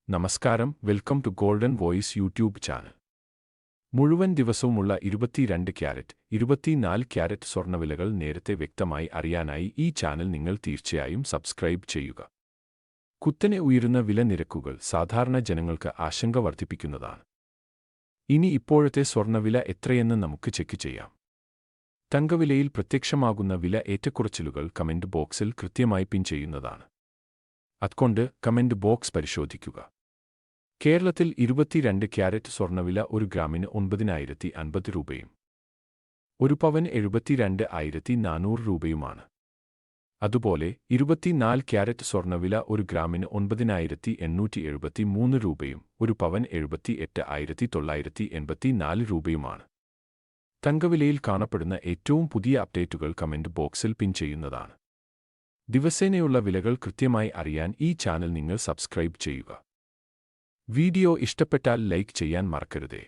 നമസ്കാരം, welcome to golden voice YouTube channel. മുഴുവൻ ദിവസവുമുള്ള 22 ക്യാരറ്റ്, 24 ക്യാരറ്റ് സ്വർണ്ണവിലകൾ നേരത്തെ വ്യക്തമായി അറിയാനായി ഈ ചാനൽ നിങ്ങൾ തീർച്ചയായും സബ്സ്ക്രൈബ് ചെയ്യുക. കുത്തനെ ഉയരുന്ന വില നിരക്കുകൾ സാധാരണ ജനങ്ങൾക്ക് ആശങ്ക വർദ്ധിപ്പിക്കുന്നതാണ്. ഇനി ഇപ്പോഴത്തെ സ്വർണ്ണവില എത്രയെന്ന് നമുക്ക് ചെക്ക് ചെയ്യാം. തങ്കവിലയിൽ പ്രത്യക്ഷമാകുന്ന വില ഏറ്റക്കുറച്ചിലുകൾ കമന്റ് ബോക്സിൽ കൃത്യമായി പിൻ ചെയ്യുന്നതാണ്. അതുകൊണ്ട് കമന്റ് ബോക്സ് പരിശോധിക്കുക. കേരളത്തിൽ 22 ക്യാരറ്റ് സ്വർണ്ണവില ഒരു ഗ്രാമിന് 9,050 രൂപയും ഒരു പവൻ 72,400 രൂപയുമാണ്. അതുപോലെ 24 ക്യാരറ്റ് സ്വർണ്ണവില ഒരു ഗ്രാമിന് 9,873 രൂപയും ഒരു പവൻ 78,984 രൂപയുമാണ്. തങ്കവിലയിൽ കാണപ്പെടുന്ന ഏറ്റവും പുതിയ അപ്ഡേറ്റുകൾ കമന്റ് ബോക്സിൽ പിൻ ചെയ്യുന്നതാണ്. ദിവസേനയുള്ള വിലകൾ കൃത്യമായി അറിയാൻ ഈ ചാനൽ നിങ്ങൾ സബ്സ്ക്രൈബ് ചെയ്യുക. വീഡിയോ ഇഷ്ടപ്പെട്ടാൽ ലൈക്ക് ചെയ്യാൻ മറക്കരുതേ.